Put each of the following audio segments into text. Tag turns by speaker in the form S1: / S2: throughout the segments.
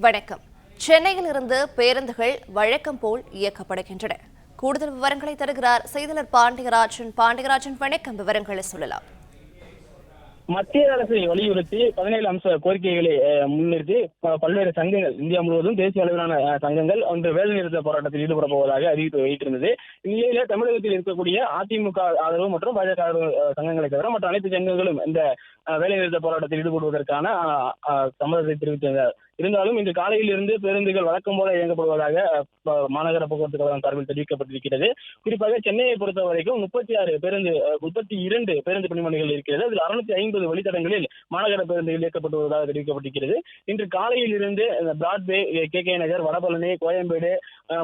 S1: வணக்கம். சென்னையிலிருந்து பேருந்துகள் வழக்கம் போல் இயக்கப்படுகின்றன. கூடுதல் விவரங்களை தருகிறார் செய்தியாளர் பாண்டியராஜன். வணக்கம், விவரங்களை சொல்லலாம்.
S2: மத்திய அரசை வலியுறுத்தி 17 அம்ச கோரிக்கைகளை முன்னிறுத்தி பல்வேறு சங்கங்கள் இந்தியா முழுவதும் தேசிய அளவிலான சங்கங்கள் ஒன்று வேலைநிறுத்த போராட்டத்தில் ஈடுபட போவதாக அறிவிப்பு வைத்திருந்தது. இந்நிலையில தமிழகத்தில் இருக்கக்கூடிய அதிமுக ஆதரவு மற்றும் பாஜக ஆதரவு சங்கங்களை தவிர மற்ற அனைத்து சங்கங்களும் இந்த வேலைநிறுத்த போராட்டத்தில் ஈடுபடுவதற்கான சம்மதத்தை தெரிவித்தனர். இருந்தாலும் இன்று காலையில் இருந்து பேருந்துகள் வழக்கம் போல இயங்கப்படுவதாக மாநகர போக்குவரத்து கழகம் சார்பில் தெரிவிக்கப்பட்டிருக்கிறது. குறிப்பாக சென்னையை பொறுத்த வரைக்கும் 32 பேருந்து பணிமனைகள் இருக்கிறது. அதில் 650 வழித்தடங்களில் மாநகர பேருந்துகள் இயக்கப்பட்டு வருவதாக தெரிவிக்கப்பட்டிருக்கிறது. இன்று காலையில் இருந்து பிராட்வே, KK நகர், வடபழனி, கோயம்பேடு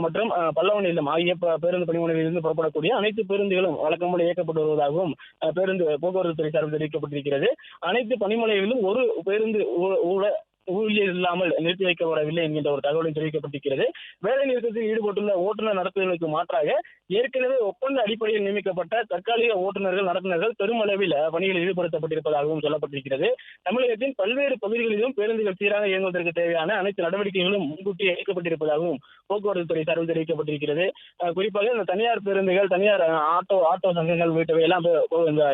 S2: மற்றும் பல்லவன் இல்லம் ஆகிய பேருந்து பணிமனைகளில் இருந்து புறப்படக்கூடிய அனைத்து பேருந்துகளும் வழக்கம் போல இயக்கப்பட்டு வருவதாகவும் பேருந்து போக்குவரத்து துறை சார்பில் தெரிவிக்கப்பட்டிருக்கிறது. அனைத்து பணிமனைகளிலும் ஒரு பேருந்து ஊழியர் இல்லாமல் நிறுத்தி வைக்கப்படவில்லை என்கின்ற ஒரு தகவலும் தெரிவிக்கப்பட்டிருக்கிறது. வேலை நிறுத்தத்தில் ஈடுபட்டுள்ள ஓட்டுநர் நடத்துதலுக்கு மாற்றாக ஏற்கனவே ஒப்பந்த அடிப்படையில் நியமிக்கப்பட்ட தற்காலிக ஓட்டுநர்கள் நடத்துனர்கள் பெருமளவில் பணிகளில் ஈடுபடுத்தப்பட்டிருப்பதாகவும் சொல்லப்பட்டிருக்கிறது. தமிழகத்தின் பல்வேறு பகுதிகளிலும் பேருந்துகள் சீராக இயங்குவதற்கு தேவையான அனைத்து நடவடிக்கைகளும் முன்கூட்டியே எடுக்கப்பட்டிருப்பதாகவும் போக்குவரத்து துறை சார்பில் தெரிவிக்கப்பட்டிருக்கிறது. குறிப்பாக இந்த தனியார் பேருந்துகள், தனியார் ஆட்டோ சங்கங்கள் உள்ளிட்டவை எல்லாம்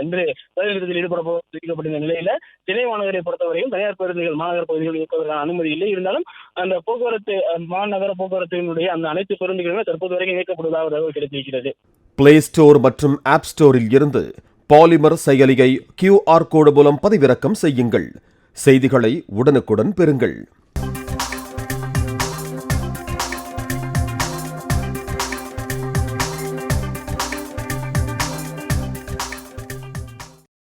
S2: இன்று வேலை நிறுத்தத்தில் ஈடுபட தெரிவிக்கப்பட்ட நிலையில சென்னை மாநகரை பொறுத்தவரையும் தனியார் பேருந்துகள் மாநகர பகுதிகளில் இயக்குவதற்கான அனுமதி இல்லை. இருந்தாலும் அந்த போக்குவரத்து மாநகர போக்குவரத்தினுடைய அந்த அனைத்து பேருந்துகளுமே தற்போது வரைக்கும் இயக்கப்படுவதாக தகவல் கிடைத்திருக்கிறது.
S3: பிளே ஸ்டோர் மற்றும் ஆப் ஸ்டோரில் இருந்து பாலிமர் செயலியை QR கோடு மூலம் பதிவிறக்கம் செய்யுங்கள். செய்திகளை உடனுக்குடன் பெறுங்கள்.